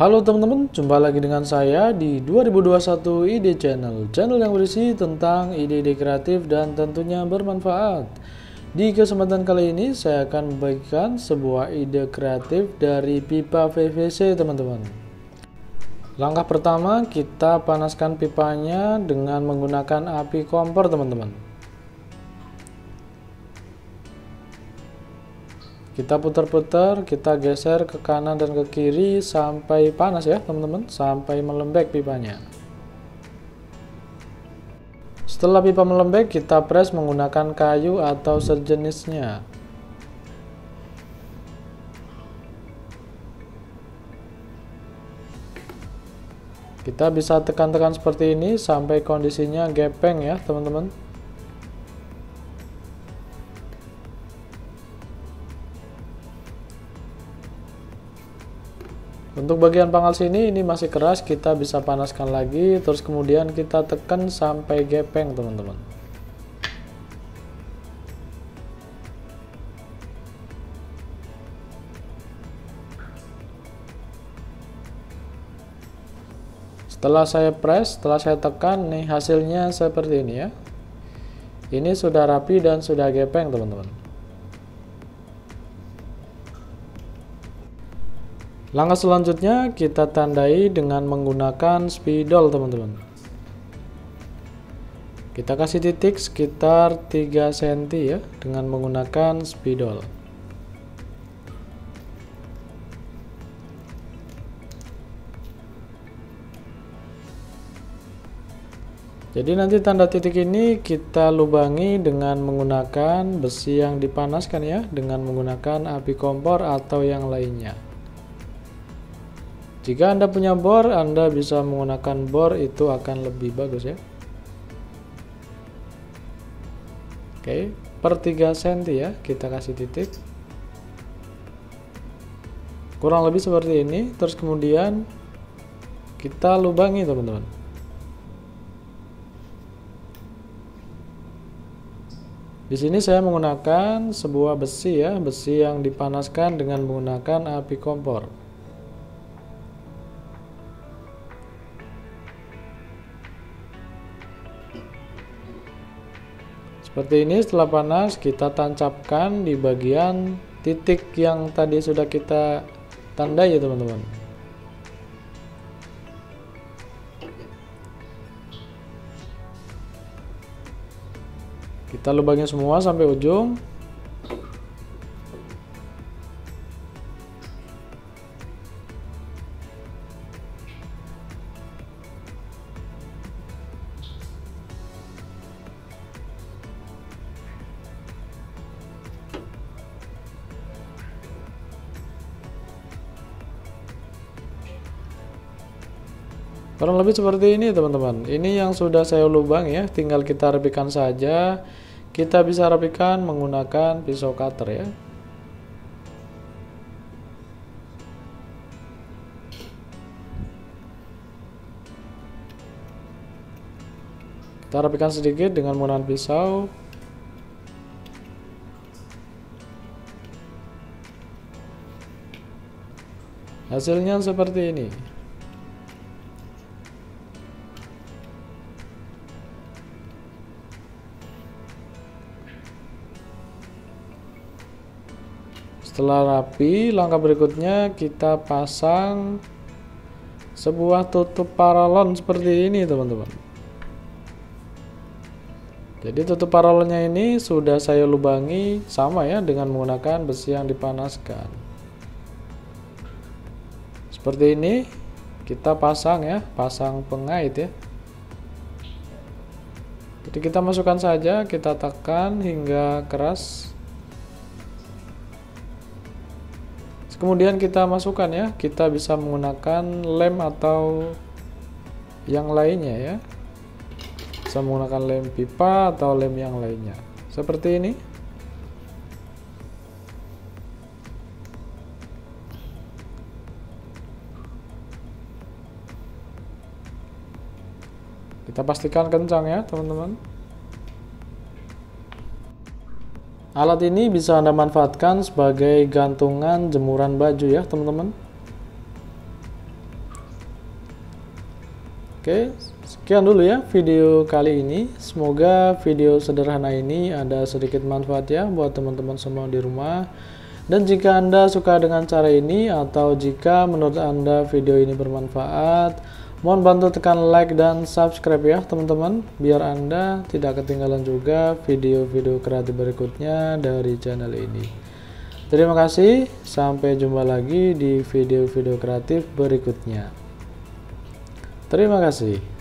Halo teman-teman, jumpa lagi dengan saya di 2021 Ide Channel yang berisi tentang ide-ide kreatif dan tentunya bermanfaat. Di kesempatan kali ini saya akan membagikan sebuah ide kreatif dari pipa PVC teman-teman. Langkah pertama, kita panaskan pipanya dengan menggunakan api kompor teman-teman. Kita putar-putar, kita geser ke kanan dan ke kiri sampai panas ya teman-teman, sampai melembek pipanya. Setelah pipa melembek, kita press menggunakan kayu atau sejenisnya. Kita bisa tekan-tekan seperti ini sampai kondisinya gepeng ya teman-teman. Untuk bagian pangkal sini ini masih keras, kita bisa panaskan lagi, terus kemudian kita tekan sampai gepeng teman-teman. Setelah saya press, setelah saya tekan, nih hasilnya seperti ini ya. Ini sudah rapi dan sudah gepeng teman-teman. Langkah selanjutnya kita tandai dengan menggunakan spidol teman-teman. Kita kasih titik sekitar 3 cm ya dengan menggunakan spidol. Jadi nanti tanda titik ini kita lubangi dengan menggunakan besi yang dipanaskan ya, dengan menggunakan api kompor atau yang lainnya. Jika Anda punya bor, Anda bisa menggunakan bor, itu akan lebih bagus ya. Oke, per 3 cm ya, kita kasih titik. Kurang lebih seperti ini, terus kemudian kita lubangi teman-teman. Di sini saya menggunakan sebuah besi ya, besi yang dipanaskan dengan menggunakan api kompor. Seperti ini, setelah panas kita tancapkan di bagian titik yang tadi sudah kita tandai ya teman-teman. Kita lubangnya semua sampai ujung. Kurang lebih seperti ini teman-teman. Ini yang sudah saya lubang ya, tinggal kita rapikan saja. Kita bisa rapikan menggunakan pisau cutter ya. Kita rapikan sedikit dengan menggunakan pisau. Hasilnya seperti ini. Setelah rapi, langkah berikutnya kita pasang sebuah tutup paralon seperti ini teman-teman. Jadi tutup paralonnya ini sudah saya lubangi sama ya, dengan menggunakan besi yang dipanaskan. Seperti ini kita pasang ya, pasang pengait ya. Jadi kita masukkan saja, kita tekan hingga keras. Kemudian kita masukkan ya, kita bisa menggunakan lem atau yang lainnya ya. Bisa menggunakan lem pipa atau lem yang lainnya. Seperti ini. Kita pastikan kencang ya teman-teman. Alat ini bisa Anda manfaatkan sebagai gantungan jemuran baju ya teman-teman. Oke, sekian dulu ya video kali ini. Semoga video sederhana ini ada sedikit manfaat ya buat teman-teman semua di rumah. Dan jika Anda suka dengan cara ini atau jika menurut Anda video ini bermanfaat, mohon bantu tekan like dan subscribe ya teman-teman, biar Anda tidak ketinggalan juga video-video kreatif berikutnya dari channel ini. Terima kasih, sampai jumpa lagi di video-video kreatif berikutnya. Terima kasih.